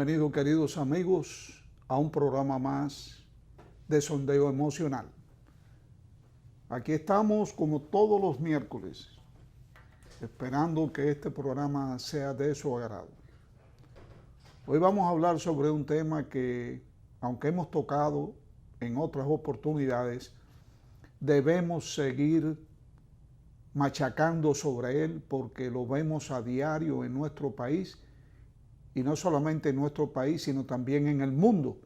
Bienvenidos, queridos amigos, a un programa más de sondeo emocional. Aquí estamos como todos los miércoles, esperando que este programa sea de su agrado. Hoy vamos a hablar sobre un tema que, aunque hemos tocado en otras oportunidades, debemos seguir machacando sobre él porque lo vemos a diario en nuestro país, y no solamente en nuestro país, sino también en el mundo.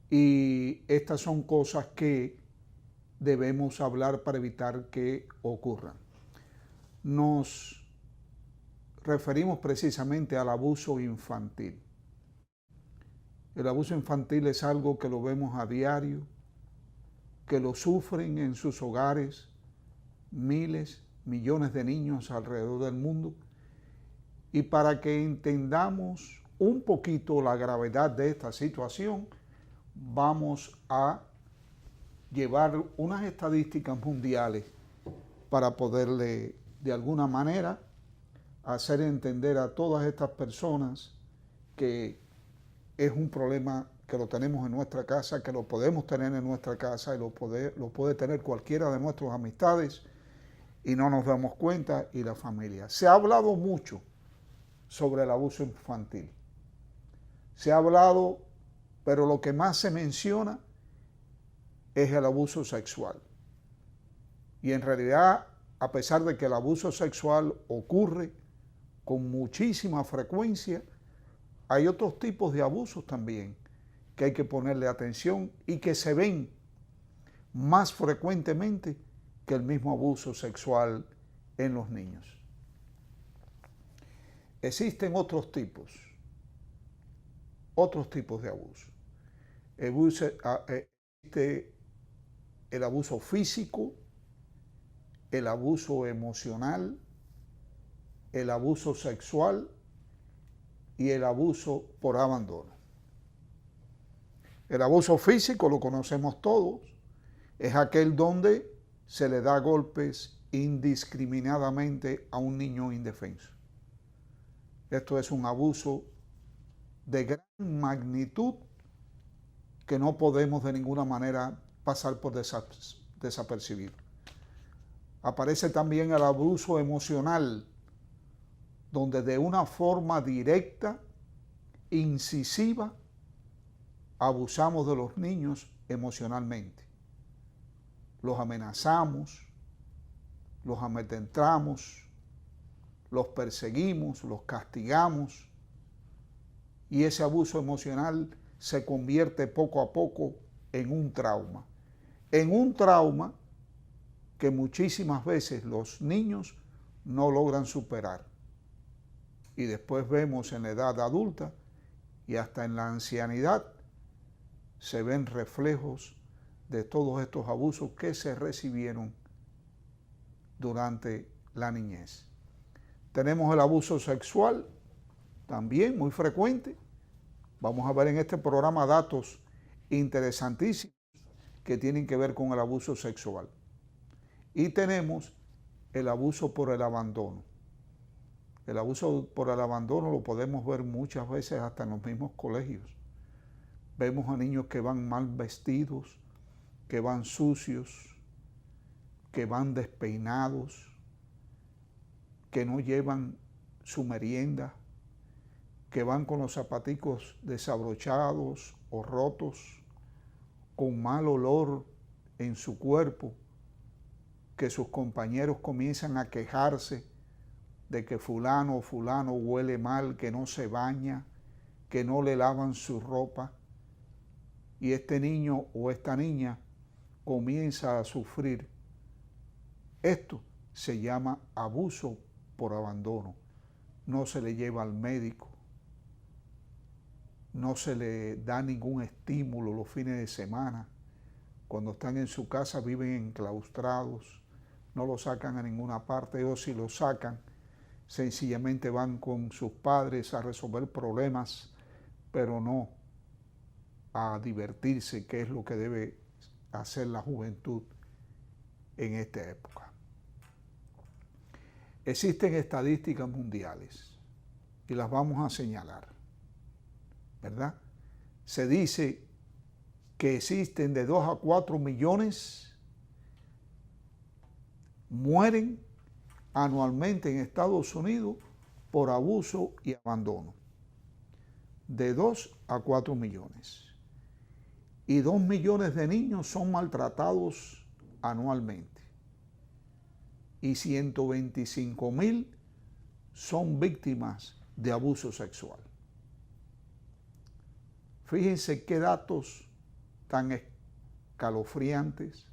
Y estas son cosas que debemos hablar para evitar que ocurran. Nos referimos precisamente al abuso infantil. El abuso infantil es algo que lo vemos a diario, que lo sufren en sus hogares miles, millones de niños alrededor del mundo. Y para que entendamos un poquito la gravedad de esta situación, vamos a llevar unas estadísticas mundiales para poderle, de alguna manera, hacer entender a todas estas personas que es un problema que lo tenemos en nuestra casa, que lo podemos tener en nuestra casa y lo puede tener cualquiera de nuestras amistades y no nos damos cuenta, y la familia. Se ha hablado mucho sobre el abuso infantil. Se ha hablado, pero lo que más se menciona es el abuso sexual. Y en realidad, a pesar de que el abuso sexual ocurre con muchísima frecuencia, hay otros tipos de abusos también que hay que ponerle atención y que se ven más frecuentemente que el mismo abuso sexual en los niños. Existen otros tipos de abuso. Existe el abuso físico, el abuso emocional, el abuso sexual y el abuso por abandono. El abuso físico lo conocemos todos, es aquel donde se le da golpes indiscriminadamente a un niño indefenso. Esto es un abuso de gran magnitud que no podemos de ninguna manera pasar por desapercibido. Aparece también el abuso emocional, donde de una forma directa, incisiva, abusamos de los niños emocionalmente. Los amenazamos, los amedrentamos, los perseguimos, los castigamos, y ese abuso emocional se convierte poco a poco en un trauma. En un trauma que muchísimas veces los niños no logran superar. Y después vemos en la edad adulta y hasta en la ancianidad se ven reflejos de todos estos abusos que se recibieron durante la niñez. Tenemos el abuso sexual, también muy frecuente. Vamos a ver en este programa datos interesantísimos que tienen que ver con el abuso sexual. Y tenemos el abuso por el abandono. El abuso por el abandono lo podemos ver muchas veces hasta en los mismos colegios. Vemos a niños que van mal vestidos, que van sucios, que van despeinados, que no llevan su merienda, que van con los zapaticos desabrochados o rotos, con mal olor en su cuerpo, que sus compañeros comienzan a quejarse de que fulano o fulano huele mal, que no se baña, que no le lavan su ropa, y este niño o esta niña comienza a sufrir. Esto se llama abuso por abandono. No se le lleva al médico, no se le da ningún estímulo los fines de semana. Cuando están en su casa viven enclaustrados, no lo sacan a ninguna parte, o si lo sacan, sencillamente van con sus padres a resolver problemas, pero no a divertirse, que es lo que debe hacer la juventud en esta época. Existen estadísticas mundiales y las vamos a señalar. ¿verdad? Se dice que existen de 2 a 4 millones, mueren anualmente en Estados Unidos por abuso y abandono. De 2 a 4 millones. Y 2 millones de niños son maltratados anualmente. Y 125,000 son víctimas de abuso sexual. Fíjense qué datos tan escalofriantes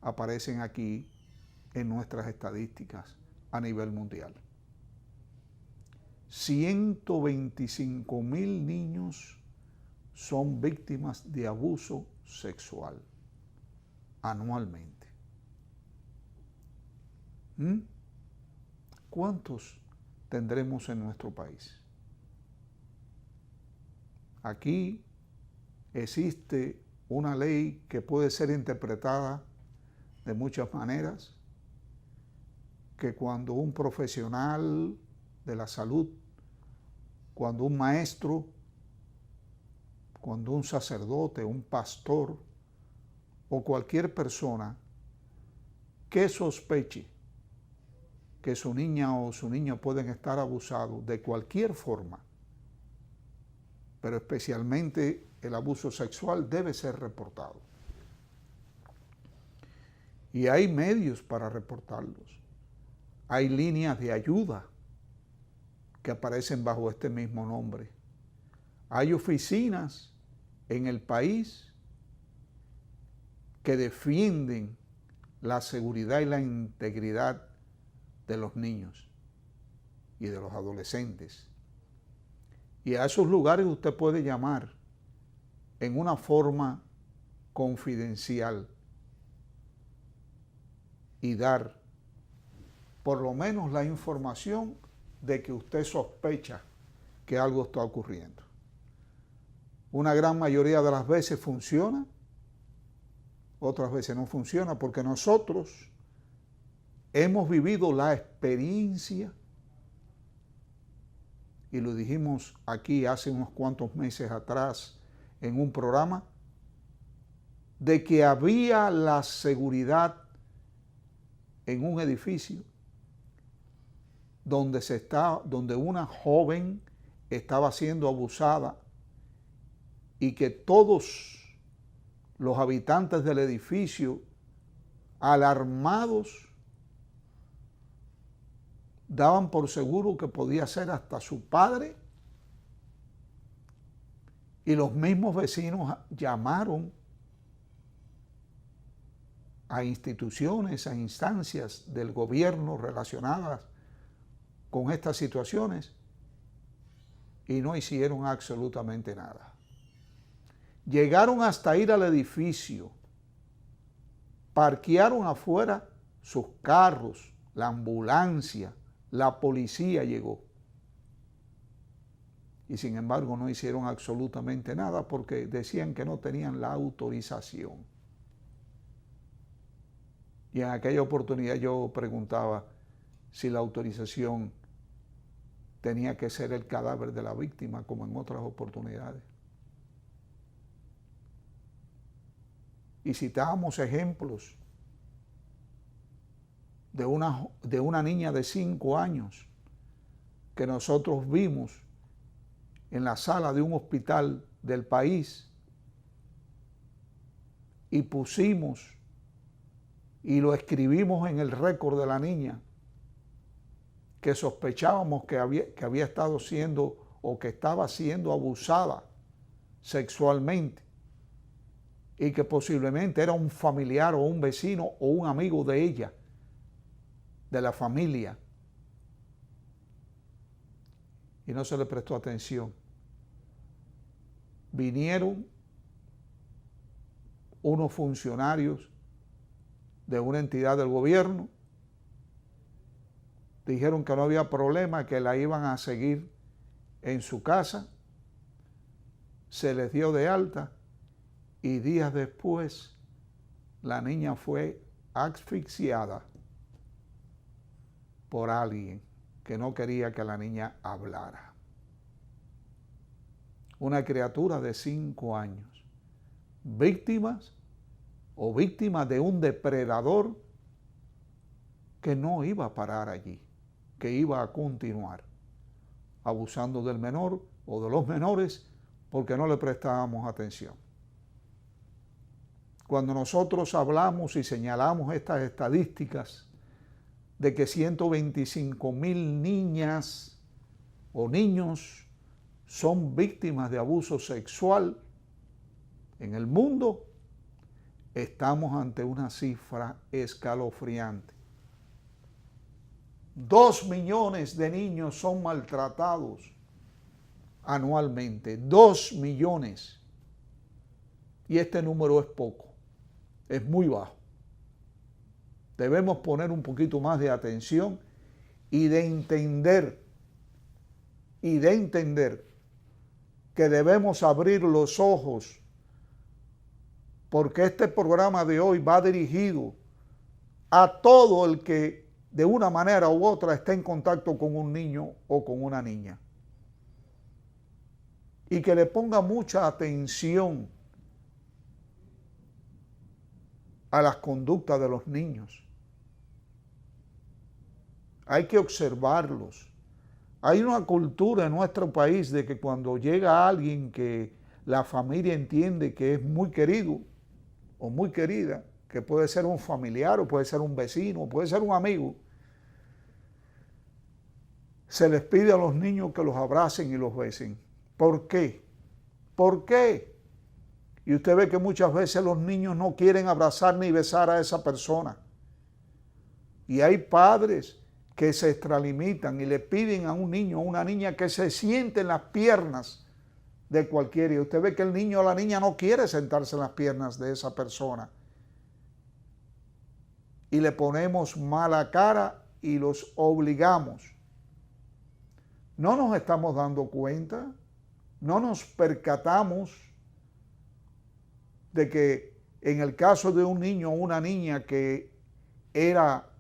aparecen aquí en nuestras estadísticas a nivel mundial. 125,000 niños son víctimas de abuso sexual anualmente. ¿Cuántos tendremos en nuestro país? Aquí existe una ley que puede ser interpretada de muchas maneras, que cuando un profesional de la salud, cuando un maestro, cuando un sacerdote, un pastor o cualquier persona que sospeche que su niña o su niño pueden estar abusados de cualquier forma, pero especialmente el abuso sexual, debe ser reportado. Y hay medios para reportarlos. Hay líneas de ayuda que aparecen bajo este mismo nombre. Hay oficinas en el país que defienden la seguridad y la integridad de los niños y de los adolescentes. Y a esos lugares usted puede llamar en una forma confidencial y dar por lo menos la información de que usted sospecha que algo está ocurriendo. Una gran mayoría de las veces funciona, otras veces no funciona, porque nosotros hemos vivido la experiencia, y lo dijimos aquí hace unos cuantos meses atrás en un programa, de que había la seguridad en un edificio donde una joven estaba siendo abusada y que todos los habitantes del edificio, alarmados, daban por seguro que podía ser hasta su padre, y los mismos vecinos llamaron a instituciones, a instancias del gobierno relacionadas con estas situaciones y no hicieron absolutamente nada. Llegaron hasta ir al edificio, parquearon afuera sus carros, la ambulancia, la policía llegó. Y sin embargo no hicieron absolutamente nada porque decían que no tenían la autorización. Y en aquella oportunidad yo preguntaba si la autorización tenía que ser el cadáver de la víctima, como en otras oportunidades. Y citábamos ejemplos de una niña de 5 años que nosotros vimos en la sala de un hospital del país y pusimos y lo escribimos en el récord de la niña, que sospechábamos que había estado siendo o que estaba siendo abusada sexualmente y que posiblemente era un familiar o un vecino o un amigo de ella, de la familia. Y no se le prestó atención. Vinieron unos funcionarios de una entidad del gobierno, dijeron que no había problema, que la iban a seguir en su casa, se les dio de alta y días después la niña fue asfixiada por alguien que no quería que la niña hablara. una criatura de 5 años, víctima de un depredador que no iba a parar allí, que iba a continuar abusando del menor o de los menores porque no le prestábamos atención. Cuando nosotros hablamos y señalamos estas estadísticas de que 125,000 niñas o niños son víctimas de abuso sexual en el mundo, estamos ante una cifra escalofriante. 2 millones de niños son maltratados anualmente. 2 millones. Y este número es poco, es muy bajo. Debemos poner un poquito más de atención y de entender que debemos abrir los ojos, porque este programa de hoy va dirigido a todo el que de una manera u otra está en contacto con un niño o con una niña. Y que le ponga mucha atención a las conductas de los niños. Hay que observarlos. Hay una cultura en nuestro país de que cuando llega alguien que la familia entiende que es muy querido o muy querida, que puede ser un familiar o puede ser un vecino o puede ser un amigo, se les pide a los niños que los abracen y los besen. ¿Por qué? ¿Por qué? Y usted ve que muchas veces los niños no quieren abrazar ni besar a esa persona. Y hay padres que se extralimitan y le piden a un niño o una niña que se siente en las piernas de cualquiera. Y usted ve que el niño o la niña no quiere sentarse en las piernas de esa persona. Y le ponemos mala cara y los obligamos. No nos estamos dando cuenta, no nos percatamos de que en el caso de un niño o una niña que era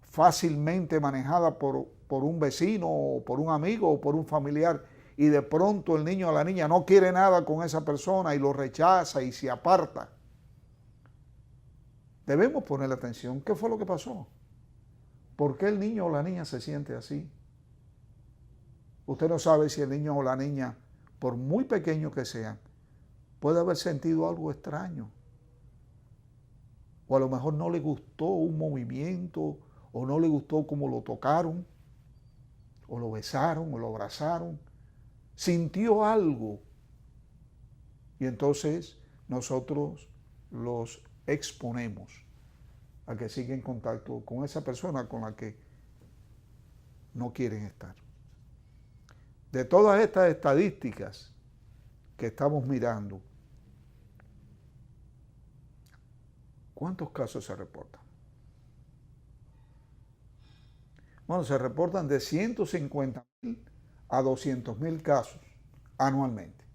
fácilmente manejada por un vecino o por un amigo o por un familiar, y de pronto el niño o la niña no quiere nada con esa persona y lo rechaza y se aparta, debemos ponerle atención. ¿Qué fue lo que pasó? ¿Por qué el niño o la niña se siente así? Usted no sabe si el niño o la niña, por muy pequeño que sean, puede haber sentido algo extraño. O a lo mejor no le gustó un movimiento, o no le gustó cómo lo tocaron, o lo besaron, o lo abrazaron. Sintió algo. Y entonces nosotros los exponemos a que sigan en contacto con esa persona con la que no quieren estar. De todas estas estadísticas que estamos mirando, ¿cuántos casos se reportan? Bueno, se reportan de 150,000 a 200,000 casos anualmente.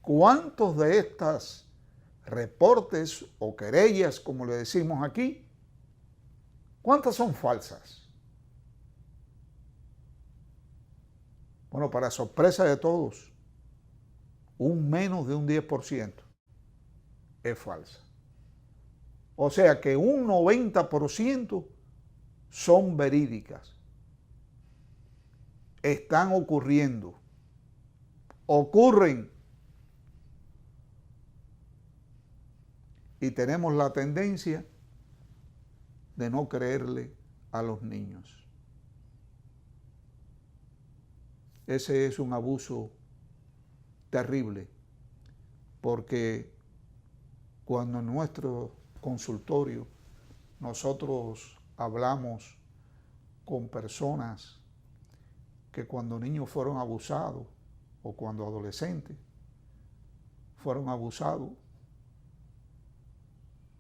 ¿Cuántos de estas reportes o querellas, como le decimos aquí, cuántas son falsas? Bueno, para sorpresa de todos, menos de un 10% es falsa. O sea que un 90% son verídicas. Están ocurriendo. Ocurren. Y tenemos la tendencia de no creerle a los niños. Ese es un abuso terrible, porque cuando en nuestro consultorio nosotros hablamos con personas que cuando niños fueron abusados o cuando adolescentes fueron abusados,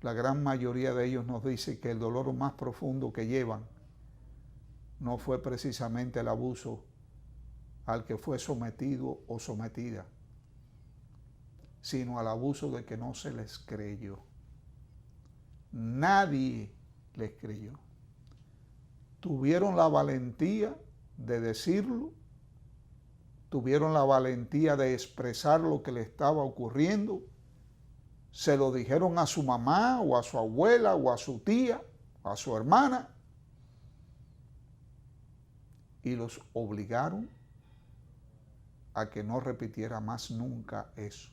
la gran mayoría de ellos nos dice que el dolor más profundo que llevan no fue precisamente el abuso al que fue sometido o sometida, sino al abuso de que no se les creyó. Nadie les creyó. Tuvieron la valentía de decirlo tuvieron la valentía de expresar lo que le estaba ocurriendo, se lo dijeron a su mamá o a su abuela o a su tía, a su hermana, y los obligaron a que no repitiera más nunca eso.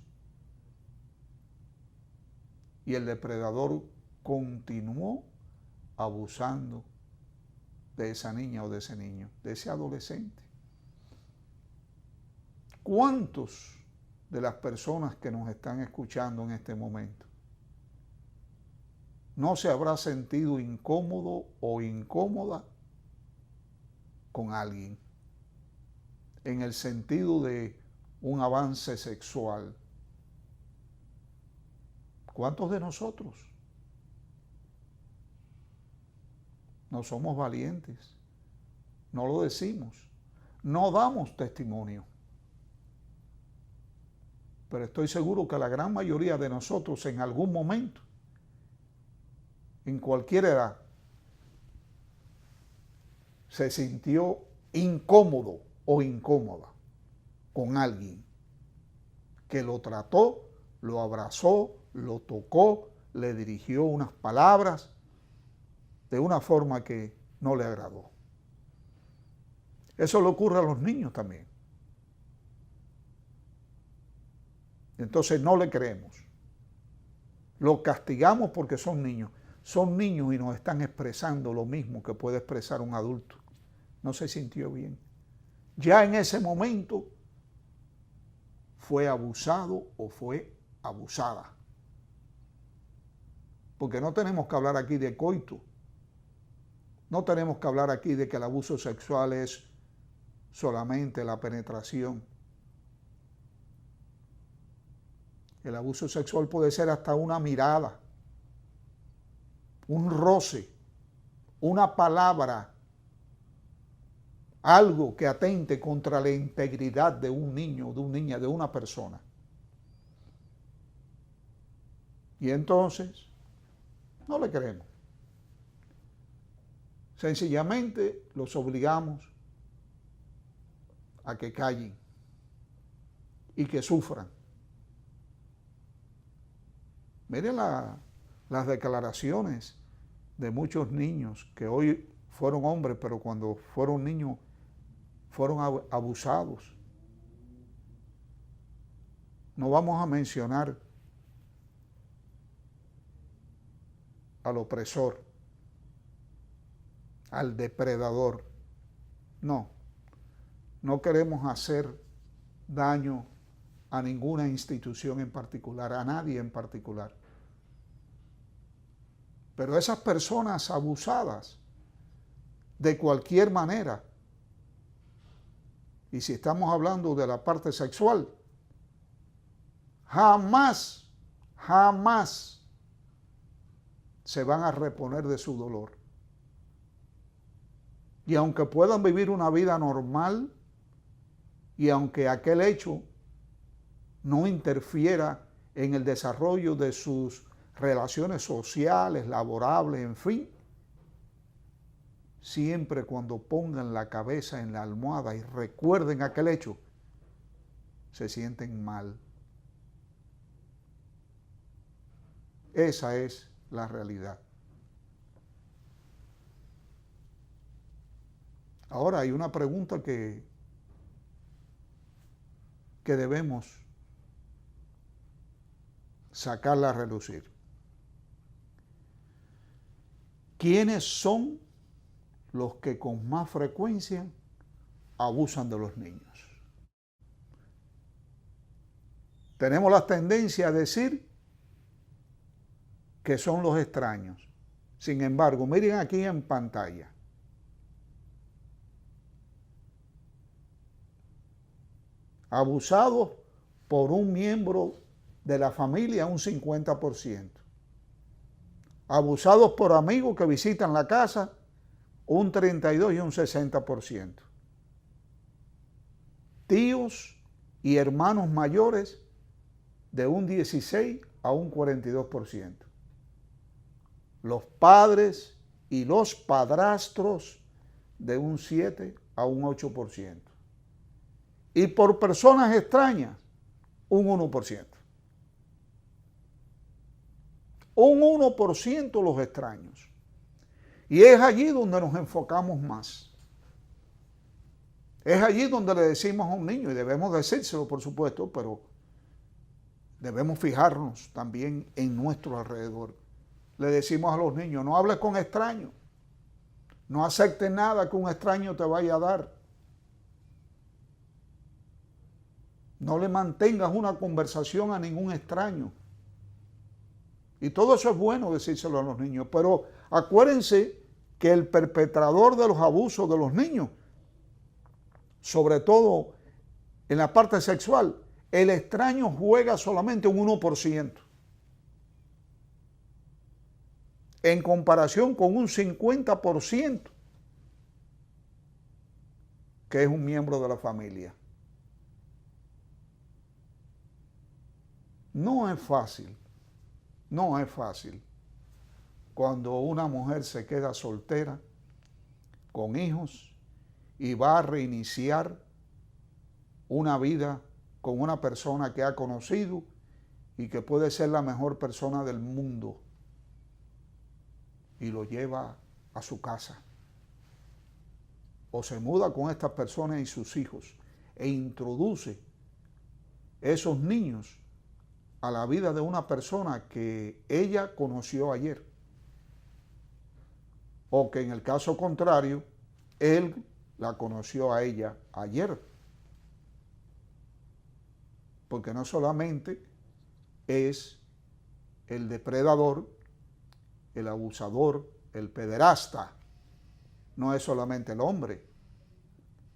Y el depredador continuó abusando de esa niña o de ese niño, de ese adolescente. ¿Cuántos de las personas que nos están escuchando en este momento no se habrá sentido incómodo o incómoda con alguien en el sentido de un avance sexual? ¿Cuántos de nosotros no somos valientes? No lo decimos, no damos testimonio. Pero estoy seguro que la gran mayoría de nosotros en algún momento, en cualquier edad, se sintió incómodo o incómoda con alguien que lo trató, lo abrazó, lo tocó, le dirigió unas palabras de una forma que no le agradó. Eso le ocurre a los niños también. Entonces no le creemos. Los castigamos porque son niños. Son niños y nos están expresando lo mismo que puede expresar un adulto. No se sintió bien. Ya en ese momento fue abusado o fue abusada. Porque no tenemos que hablar aquí de coito. No tenemos que hablar aquí de que el abuso sexual es solamente la penetración. El abuso sexual puede ser hasta una mirada, un roce, una palabra, algo que atente contra la integridad de un niño, de una niña, de una persona. Y entonces, no le creemos. Sencillamente los obligamos a que callen y que sufran. Miren las declaraciones de muchos niños que hoy fueron hombres, pero cuando fueron niños fueron abusados. No vamos a mencionar al opresor, al depredador. No queremos hacer daño a ninguna institución en particular, a nadie en particular. Pero esas personas abusadas, de cualquier manera, y si estamos hablando de la parte sexual, jamás se van a reponer de su dolor. Y aunque puedan vivir una vida normal, y aunque aquel hecho no interfiera en el desarrollo de sus relaciones sociales, laborables, en fin, siempre cuando pongan la cabeza en la almohada y recuerden aquel hecho, se sienten mal. Esa es la realidad. Ahora hay una pregunta que debemos sacarla a relucir. ¿Quiénes son los que con más frecuencia abusan de los niños? Tenemos la tendencia a decir que son los extraños. Sin embargo, miren aquí en pantalla. Abusados por un miembro de la familia, un 50%. Abusados por amigos que visitan la casa, un 32% y un 60%. Tíos y hermanos mayores, de un 16 a un 42%. Los padres y los padrastros, de un 7 a un 8%. y por personas extrañas, un 1%. Un 1% los extraños. Y es allí donde nos enfocamos más. Es allí donde le decimos a un niño, y debemos decírselo por supuesto, pero debemos fijarnos también en nuestro alrededor. Le decimos a los niños, no hables con extraños, no aceptes nada que un extraño te vaya a dar. No le mantengas una conversación a ningún extraño. Y todo eso es bueno decírselo a los niños, pero acuérdense que el perpetrador de los abusos de los niños, sobre todo en la parte sexual, el extraño juega solamente un 1%, en comparación con un 50% que es un miembro de la familia. No es fácil cuando una mujer se queda soltera, con hijos, y va a reiniciar una vida con una persona que ha conocido y que puede ser la mejor persona del mundo, y lo lleva a su casa. O se muda con estas personas y sus hijos e introduce esos niños a la vida de una persona que ella conoció ayer. O que en el caso contrario, él la conoció a ella ayer. Porque no solamente es el depredador, el abusador, el pederasta, no es solamente el hombre.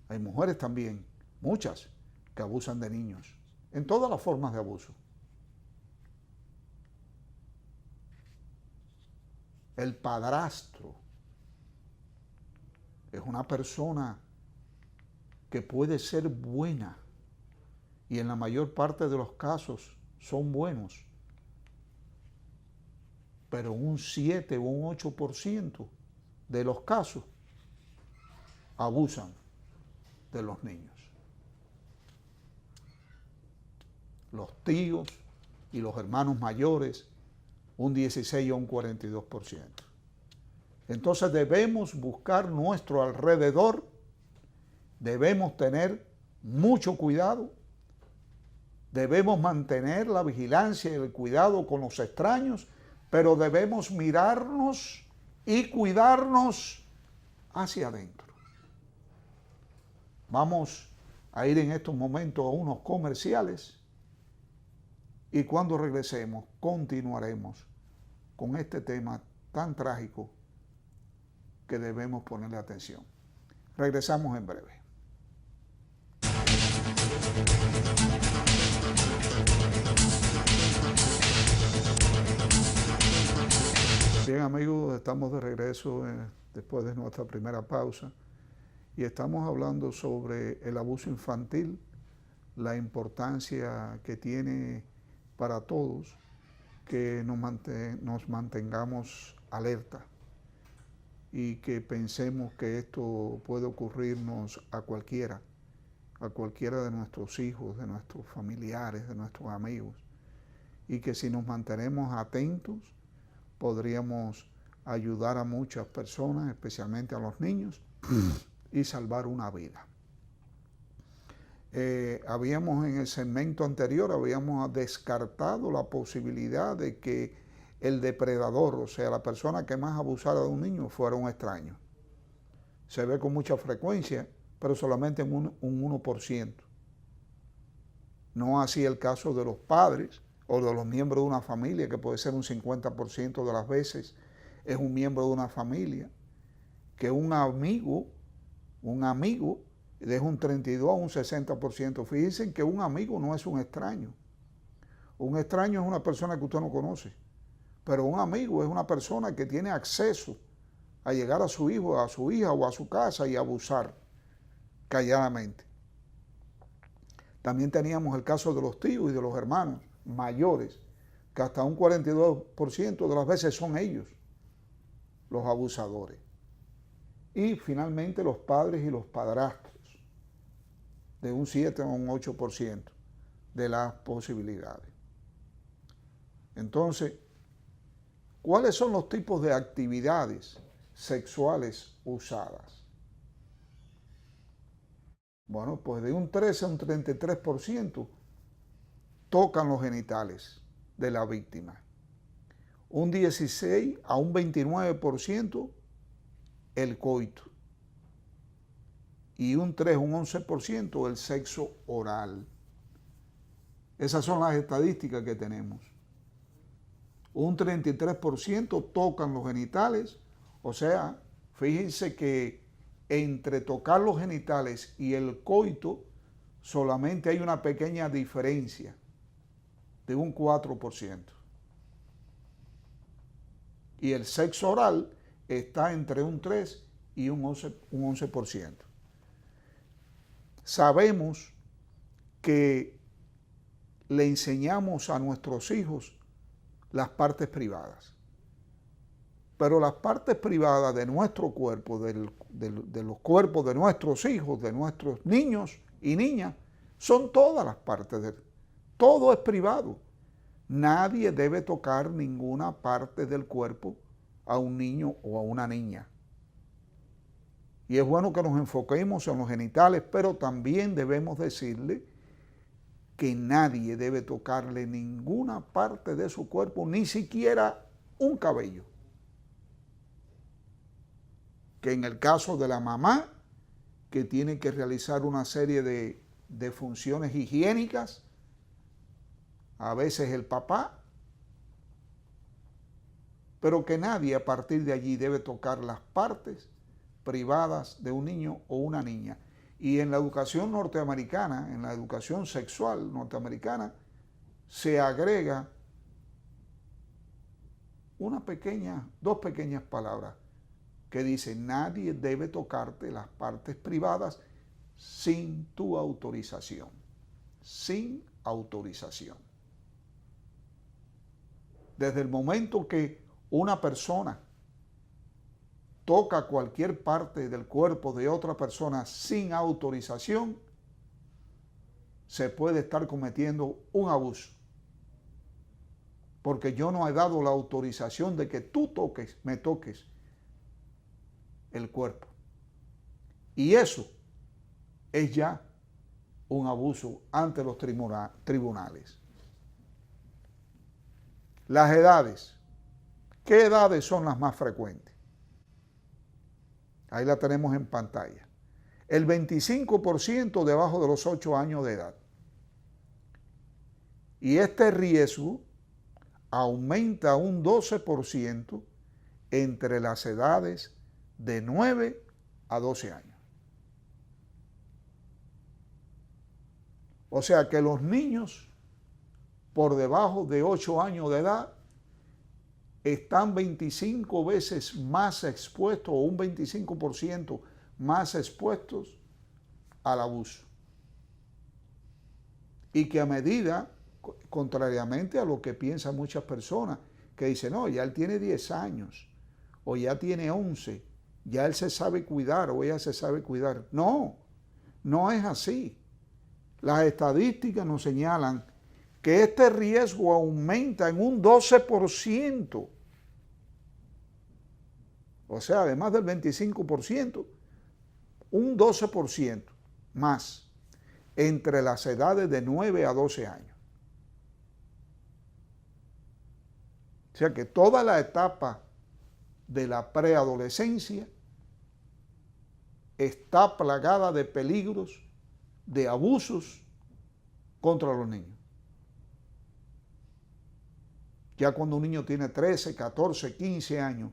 Hay mujeres también, muchas, que abusan de niños, en todas las formas de abuso. El padrastro es una persona que puede ser buena, y en la mayor parte de los casos son buenos, pero un 7 o un 8% de los casos abusan de los niños. Los tíos y los hermanos mayores, un 16 o un 42%. Entonces debemos buscar nuestro alrededor, debemos tener mucho cuidado, debemos mantener la vigilancia y el cuidado con los extraños, pero debemos mirarnos y cuidarnos hacia adentro. Vamos a ir en estos momentos a unos comerciales y cuando regresemos continuaremos con este tema tan trágico que debemos ponerle atención. Regresamos en breve. Bien amigos, estamos de regreso después de nuestra primera pausa y estamos hablando sobre el abuso infantil, la importancia que tiene para todos que nos mantengamos alerta y que pensemos que esto puede ocurrirnos a cualquiera de nuestros hijos, de nuestros familiares, de nuestros amigos, y que si nos mantenemos atentos podríamos ayudar a muchas personas, especialmente a los niños, y salvar una vida. Habíamos en el segmento anterior, habíamos descartado la posibilidad de que el depredador, o sea, la persona que más abusara de un niño, fuera un extraño. Se ve con mucha frecuencia, pero solamente en un 1%. No así el caso de los padres o de los miembros de una familia, que puede ser un 50% de las veces es un miembro de una familia, que un amigo deja un 32 a un 60%. Fíjense que un amigo no es un extraño. Un extraño es una persona que usted no conoce, pero un amigo es una persona que tiene acceso a llegar a su hijo, a su hija o a su casa y abusar calladamente. También teníamos el caso de los tíos y de los hermanos mayores, que hasta un 42% de las veces son ellos los abusadores. Y finalmente los padres y los padrastros. de un 7 a un 8% de las posibilidades. Entonces, ¿cuáles son los tipos de actividades sexuales usadas? Bueno, pues de un 13 a un 33% tocan los genitales de la víctima. Un 16 a un 29% el coito. Y un 3 a un 11% el sexo oral. Esas son las estadísticas que tenemos. Un 33% tocan los genitales, o sea, fíjense que entre tocar los genitales y el coito solamente hay una pequeña diferencia de un 4%. Y el sexo oral está entre un 3 y un 11%. Sabemos que le enseñamos a nuestros hijos las partes privadas. Pero las partes privadas de nuestro cuerpo, de los cuerpos de nuestros hijos, de nuestros niños y niñas, son todas las partes. Todo es privado. Nadie debe tocar ninguna parte del cuerpo a un niño o a una niña. Y es bueno que nos enfoquemos en los genitales, pero también debemos decirle que nadie debe tocarle ninguna parte de su cuerpo, ni siquiera un cabello. Que en el caso de la mamá, que tiene que realizar una serie de funciones higiénicas, a veces el papá, pero que nadie a partir de allí debe tocar las partes privadas de un niño o una niña. Y en la educación norteamericana, en la educación sexual norteamericana, se agrega dos pequeñas palabras que dicen: nadie debe tocarte las partes privadas sin tu autorización. Sin autorización. Desde el momento que una persona toca cualquier parte del cuerpo de otra persona sin autorización, se puede estar cometiendo un abuso. Porque yo no he dado la autorización de que tú me toques el cuerpo. Y eso es ya un abuso ante los tribunales. Las edades. ¿Qué edades son las más frecuentes? Ahí la tenemos en pantalla. El 25% debajo de los 8 años de edad. Y este riesgo aumenta un 12% entre las edades de 9 a 12 años. O sea que los niños por debajo de 8 años de edad están 25 veces más expuestos, o un 25% más expuestos al abuso. Y que a medida, contrariamente a lo que piensan muchas personas, que dicen: no, ya él tiene 10 años, o ya tiene 11, ya él se sabe cuidar, o ella se sabe cuidar. No, no es así. Las estadísticas nos señalan que este riesgo aumenta en un 12%. O sea, además del 25%, un 12% más entre las edades de 9 a 12 años. O sea que toda la etapa de la preadolescencia está plagada de peligros, de abusos contra los niños. Ya cuando un niño tiene 13, 14, 15 años,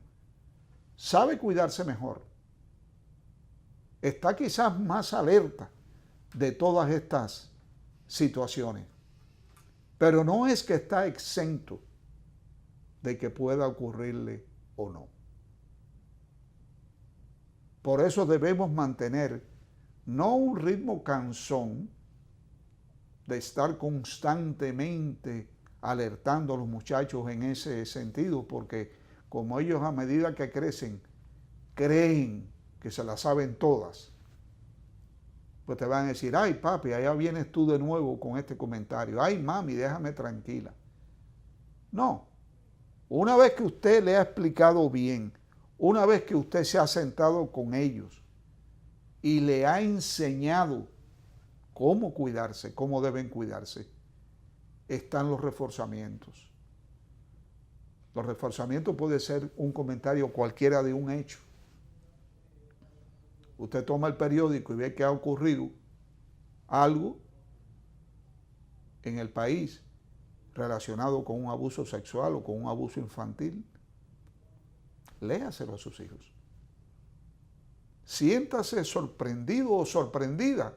sabe cuidarse mejor. Está quizás más alerta de todas estas situaciones. Pero no es que está exento de que pueda ocurrirle o no. Por eso debemos mantener no un ritmo cansón de estar constantemente alertando a los muchachos en ese sentido, porque como ellos a medida que crecen, creen que se las saben todas. pues te van a decir, ay papi, allá vienes tú de nuevo con este comentario. Ay mami, déjame tranquila. No, una vez que usted le ha explicado bien, una vez que usted se ha sentado con ellos y le ha enseñado cómo cuidarse, cómo deben cuidarse, están los reforzamientos. Los reforzamientos puede ser un comentario cualquiera de un hecho. Usted toma el periódico y ve que ha ocurrido algo en el país relacionado con un abuso sexual o con un abuso infantil. Léaselo a sus hijos. Siéntase sorprendido o sorprendida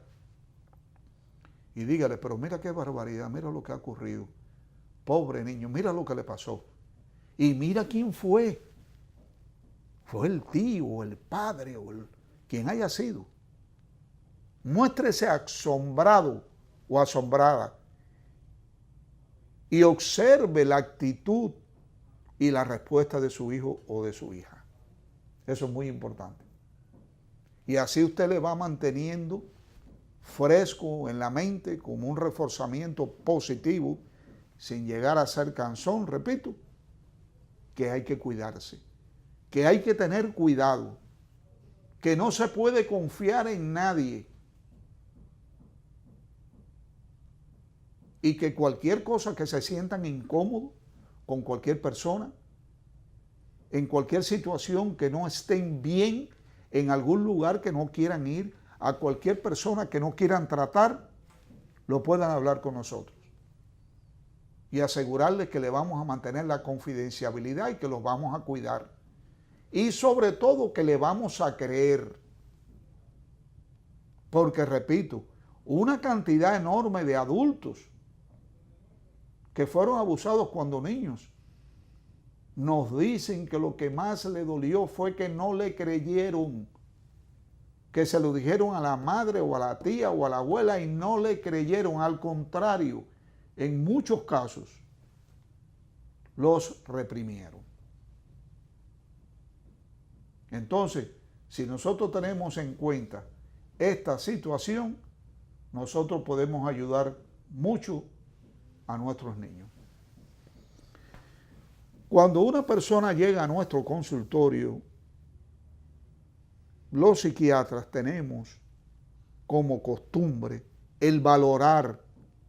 y dígale, pero mira qué barbaridad, mira lo que ha ocurrido. Pobre niño, mira lo que le pasó. Y mira quién fue. Fue el tío, o el padre, o quien haya sido. Muéstrese asombrado o asombrada y observe la actitud y la respuesta de su hijo o de su hija. Eso es muy importante. Y así usted le va manteniendo fresco en la mente como un reforzamiento positivo sin llegar a ser cansón, repito, que hay que cuidarse, que hay que tener cuidado, que no se puede confiar en nadie y que cualquier cosa que se sientan incómodos con cualquier persona, en cualquier situación que no estén bien, en algún lugar que no quieran ir, a cualquier persona que no quieran tratar, lo puedan hablar con nosotros y asegurarles que le vamos a mantener la confidencialidad y que los vamos a cuidar. Y sobre todo que le vamos a creer. Porque, repito, una cantidad enorme de adultos que fueron abusados cuando niños nos dicen que lo que más le dolió fue que no le creyeron, que se lo dijeron a la madre o a la tía o a la abuela y no le creyeron. Al contrario, en muchos casos los reprimieron. Entonces, si nosotros tenemos en cuenta esta situación, nosotros podemos ayudar mucho a nuestros niños. Cuando una persona llega a nuestro consultorio, los psiquiatras tenemos como costumbre el valorar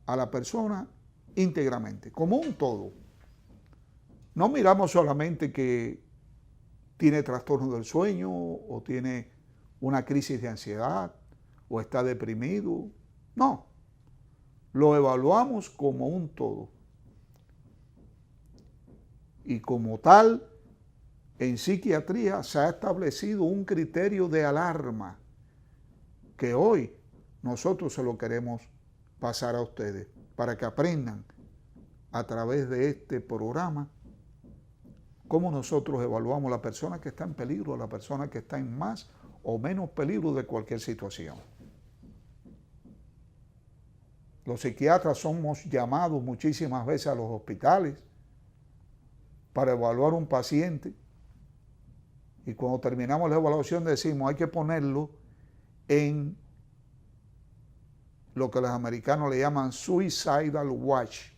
a la persona íntegramente, como un todo. No miramos solamente que tiene trastorno del sueño o tiene una crisis de ansiedad o está deprimido. No, lo evaluamos como un todo. Y como tal, en psiquiatría se ha establecido un criterio de alarma que hoy nosotros se lo queremos pasar a ustedes para que aprendan a través de este programa cómo nosotros evaluamos a la persona que está en peligro, a la persona que está en más o menos peligro de cualquier situación. Los psiquiatras somos llamados muchísimas veces a los hospitales para evaluar un paciente y cuando terminamos la evaluación decimos hay que ponerlo en lo que los americanos le llaman suicidal watch,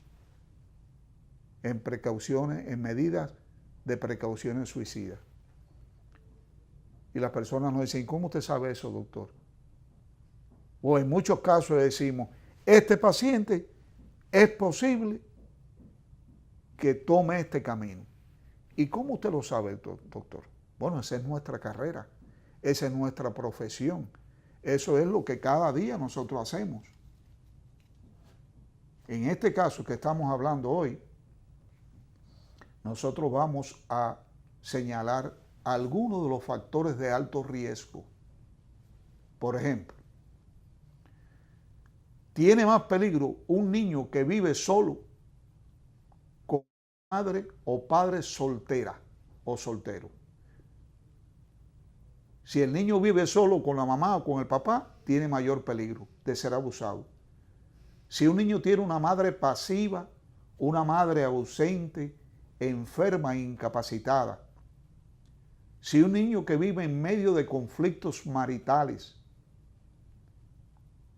en precauciones, en medidas de precauciones suicidas. Y las personas nos dicen, ¿cómo usted sabe eso, doctor? O en muchos casos decimos, este paciente es posible que tome este camino. ¿Y cómo usted lo sabe, doctor? Bueno, esa es nuestra carrera, esa es nuestra profesión. Eso es lo que cada día nosotros hacemos. En este caso que estamos hablando hoy, nosotros vamos a señalar algunos de los factores de alto riesgo. Por ejemplo, tiene más peligro un niño que vive solo con madre o padre soltera o soltero. Si el niño vive solo con la mamá o con el papá, tiene mayor peligro de ser abusado. Si un niño tiene una madre pasiva, una madre ausente, enferma e incapacitada. Si un niño que vive en medio de conflictos maritales,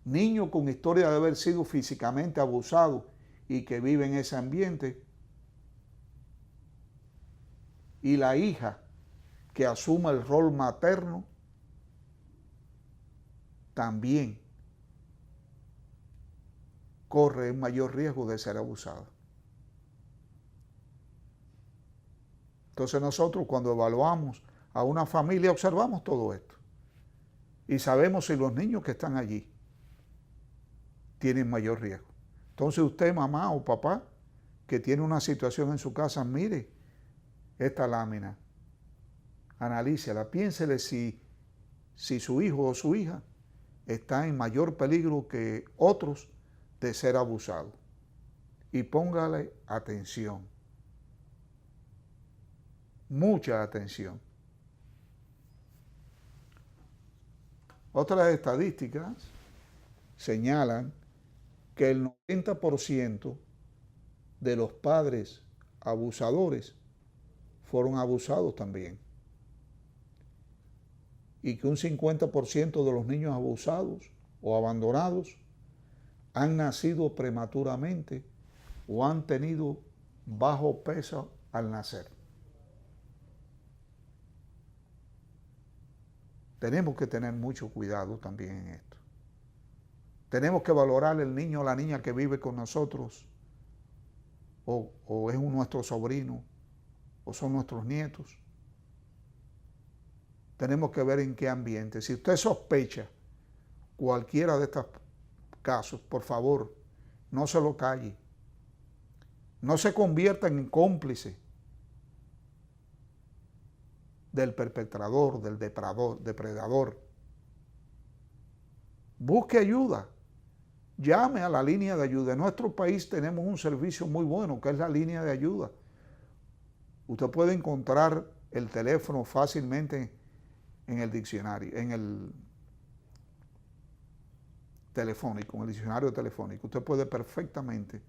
niño con historia de haber sido físicamente abusado y que vive en ese ambiente, y la hija que asuma el rol materno, también corre un mayor riesgo de ser abusada. Entonces nosotros cuando evaluamos a una familia observamos todo esto y sabemos si los niños que están allí tienen mayor riesgo. Entonces usted, mamá o papá, que tiene una situación en su casa, mire esta lámina, analícela, piénsele si su hijo o su hija está en mayor peligro que otros de ser abusado. Y póngale atención, mucha atención. Otras estadísticas señalan que el 90% de los padres abusadores fueron abusados también. Y que un 50% de los niños abusados o abandonados han nacido prematuramente o han tenido bajo peso al nacer. Tenemos que tener mucho cuidado también en esto. Tenemos que valorar el niño o la niña que vive con nosotros, o es nuestro sobrino, o son nuestros nietos. Tenemos que ver en qué ambiente. Si usted sospecha cualquiera de estos casos, por favor, no se lo calle. No se convierta en cómplice del perpetrador, del depredador. Busque ayuda. Llame a la línea de ayuda. En nuestro país tenemos un servicio muy bueno que es la línea de ayuda. Usted puede encontrar el teléfono fácilmente en el diccionario, en el telefónico, en el diccionario telefónico. Usted puede perfectamente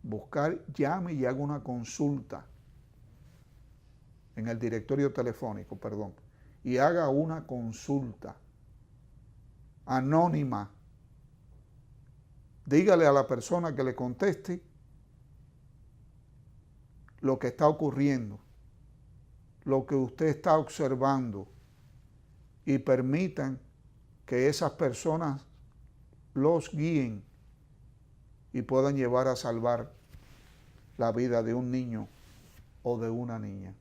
buscar, llame y haga una consulta en el directorio telefónico, perdón, y haga una consulta anónima. Dígale a la persona que le conteste lo que está ocurriendo, lo que usted está observando, y permitan que esas personas los guíen y puedan llevar a salvar la vida de un niño o de una niña.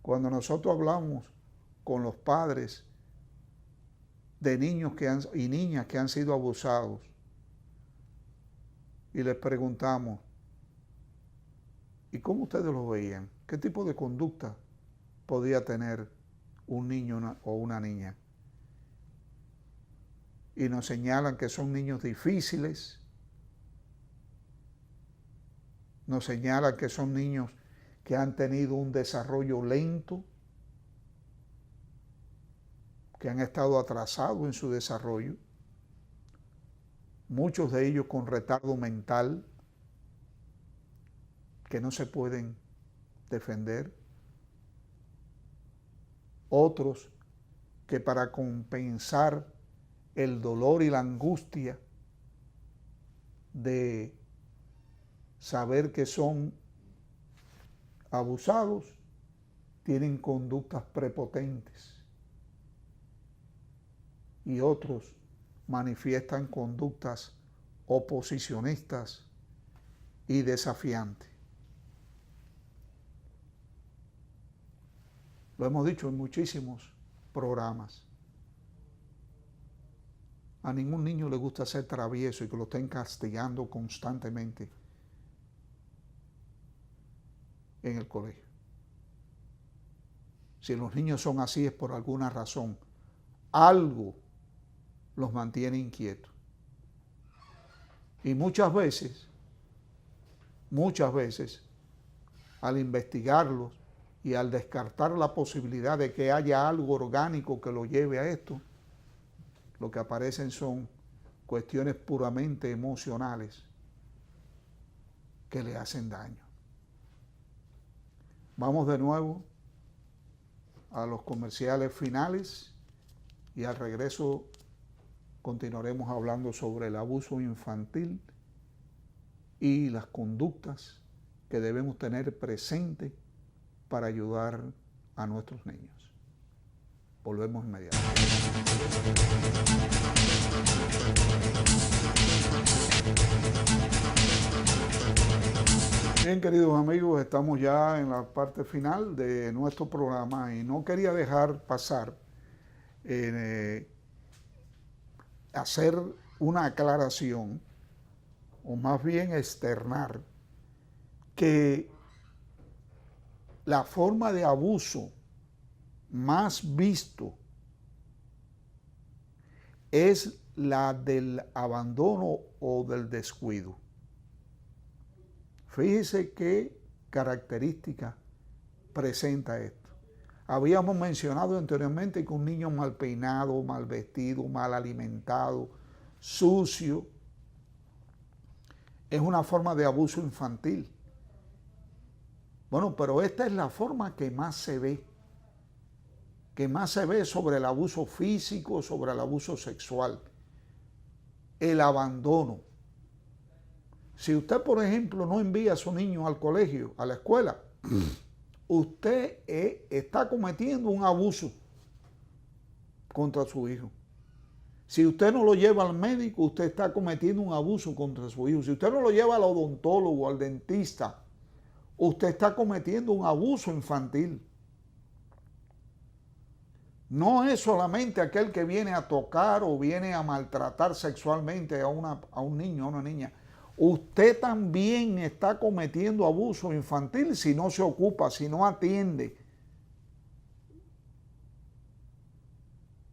Cuando nosotros hablamos con los padres de niños y niñas que han sido abusados y les preguntamos, ¿y cómo ustedes lo veían? ¿Qué tipo de conducta podía tener un niño o una niña? Y nos señalan que son niños difíciles, nos señalan que son niños que han tenido un desarrollo lento, que han estado atrasados en su desarrollo, muchos de ellos con retardo mental, que no se pueden defender, otros que para compensar el dolor y la angustia de saber que son abusados, tienen conductas prepotentes, y otros manifiestan conductas oposicionistas y desafiantes. Lo hemos dicho en muchísimos programas. A ningún niño le gusta ser travieso y que lo estén castigando constantemente en el colegio. Si los niños son así es por alguna razón. Algo los mantiene inquietos. Y muchas veces, al investigarlos y al descartar la posibilidad de que haya algo orgánico que lo lleve a esto, lo que aparecen son cuestiones puramente emocionales que le hacen daño. Vamos de nuevo a los comerciales finales y al regreso continuaremos hablando sobre el abuso infantil y las conductas que debemos tener presentes para ayudar a nuestros niños. Volvemos inmediatamente. Bien, queridos amigos, estamos ya en la parte final de nuestro programa y no quería dejar pasar hacer una aclaración, o más bien externar, que la forma de abuso más visto es la del abandono o del descuido. Fíjese qué característica presenta esto. Habíamos mencionado anteriormente que un niño mal peinado, mal vestido, mal alimentado, sucio, es una forma de abuso infantil. Bueno, pero esta es la forma que más se ve sobre el abuso físico, sobre el abuso sexual, el abandono. Si usted, por ejemplo, no envía a su niño al colegio, a la escuela, usted está cometiendo un abuso contra su hijo. Si usted no lo lleva al médico, usted está cometiendo un abuso contra su hijo. Si usted no lo lleva al odontólogo, al dentista, usted está cometiendo un abuso infantil. No es solamente aquel que viene a tocar o viene a maltratar sexualmente a un niño o a una niña. Usted también está cometiendo abuso infantil si no se ocupa, si no atiende.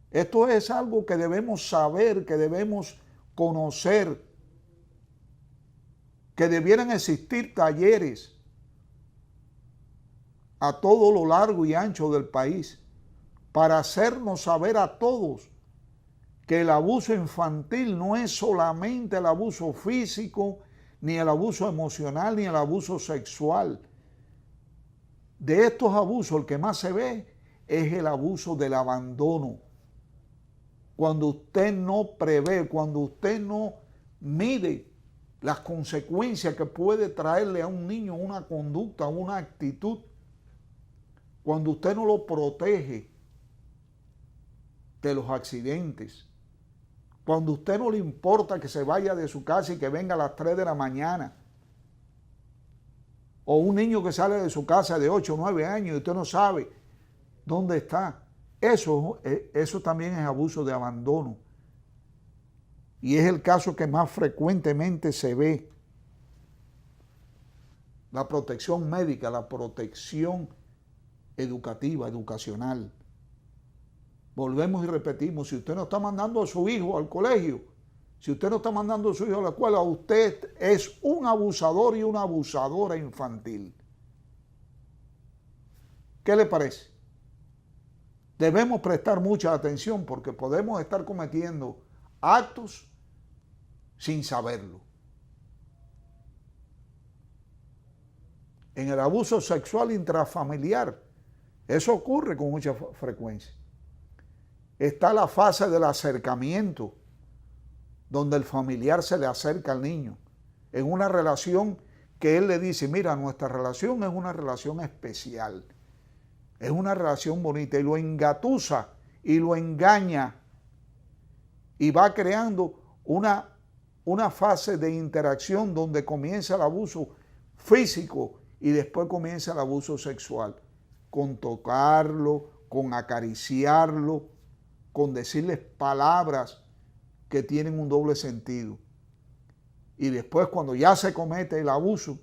Esto es algo que debemos saber, que debemos conocer, que debieran existir talleres a todo lo largo y ancho del país para hacernos saber a todos que el abuso infantil no es solamente el abuso físico, ni el abuso emocional, ni el abuso sexual. De estos abusos, el que más se ve es el abuso del abandono. Cuando usted no prevé, cuando usted no mide las consecuencias que puede traerle a un niño una conducta, una actitud, cuando usted no lo protege de los accidentes, cuando a usted no le importa que se vaya de su casa y que venga a las 3 de la mañana, o un niño que sale de su casa de 8 o 9 años y usted no sabe dónde está, eso también es abuso de abandono. Y es el caso que más frecuentemente se ve. La protección médica, la protección educativa, educacional. Volvemos y repetimos, si usted no está mandando a su hijo al colegio, si usted no está mandando a su hijo a la escuela, usted es un abusador y una abusadora infantil. ¿Qué le parece? Debemos prestar mucha atención porque podemos estar cometiendo actos sin saberlo. En el abuso sexual intrafamiliar, eso ocurre con mucha frecuencia. Está la fase del acercamiento, donde el familiar se le acerca al niño, en una relación que él le dice, mira, nuestra relación es una relación especial, es una relación bonita, y lo engatusa y lo engaña, y va creando una fase de interacción donde comienza el abuso físico y después comienza el abuso sexual, con tocarlo, con acariciarlo, con decirles palabras que tienen un doble sentido. Y después, cuando ya se comete el abuso,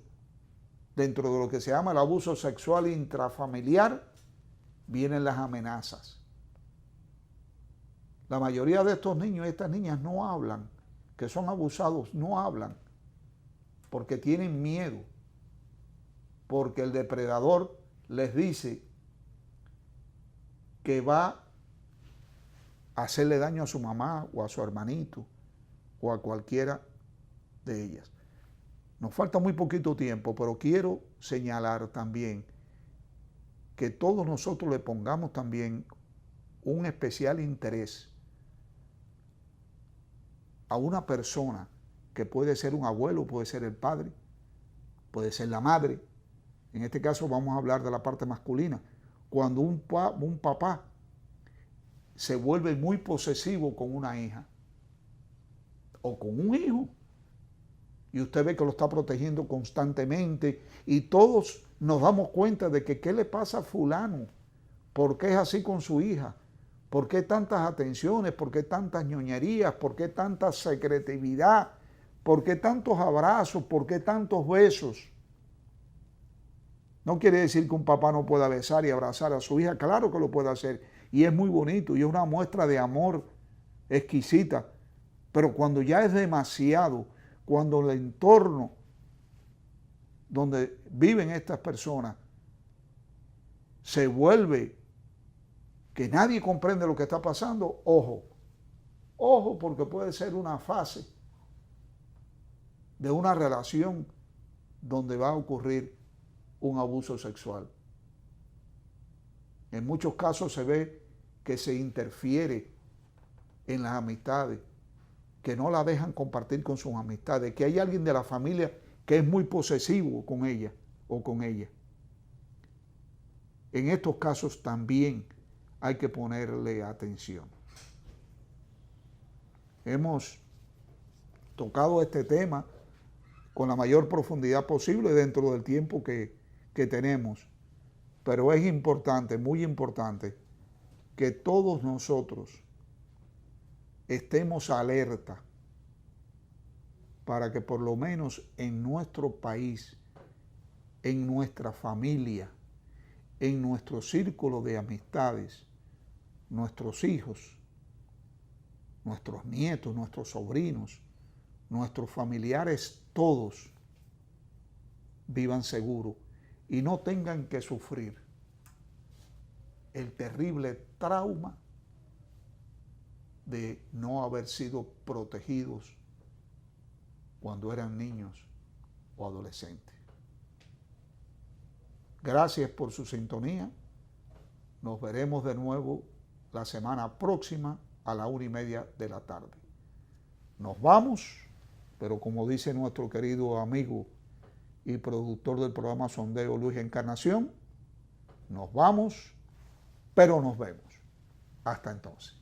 dentro de lo que se llama el abuso sexual intrafamiliar, vienen las amenazas. La mayoría de estos niños y estas niñas no hablan, que son abusados, no hablan, porque tienen miedo, porque el depredador les dice que va a hacerle daño a su mamá o a su hermanito o a cualquiera de ellas. Nos falta muy poquito tiempo, pero quiero señalar también que todos nosotros le pongamos también un especial interés a una persona que puede ser un abuelo, puede ser el padre, puede ser la madre. En este caso vamos a hablar de la parte masculina. Cuando un papá se vuelve muy posesivo con una hija o con un hijo, y usted ve que lo está protegiendo constantemente, y todos nos damos cuenta de que qué le pasa a fulano, por qué es así con su hija, por qué tantas atenciones, por qué tantas ñoñerías, por qué tanta secretividad, por qué tantos abrazos, por qué tantos besos. No quiere decir que un papá no pueda besar y abrazar a su hija, claro que lo puede hacer, y es muy bonito, y es una muestra de amor exquisita, pero cuando ya es demasiado, cuando el entorno donde viven estas personas se vuelve que nadie comprende lo que está pasando, ojo, ojo, porque puede ser una fase de una relación donde va a ocurrir un abuso sexual. En muchos casos se ve que se interfiere en las amistades, que no la dejan compartir con sus amistades, que hay alguien de la familia que es muy posesivo con ella o con ella. En estos casos también hay que ponerle atención. Hemos tocado este tema con la mayor profundidad posible dentro del tiempo que tenemos, pero es importante, muy importante, que todos nosotros estemos alerta para que por lo menos en nuestro país, en nuestra familia, en nuestro círculo de amistades, nuestros hijos, nuestros nietos, nuestros sobrinos, nuestros familiares, todos vivan seguros y no tengan que sufrir el terrible trauma de no haber sido protegidos cuando eran niños o adolescentes. Gracias por su sintonía. Nos veremos de nuevo la semana próxima a la 1:30 de la tarde. Nos vamos, pero como dice nuestro querido amigo y productor del programa Sondeo, Luis Encarnación, nos vamos, pero nos vemos. Hasta entonces.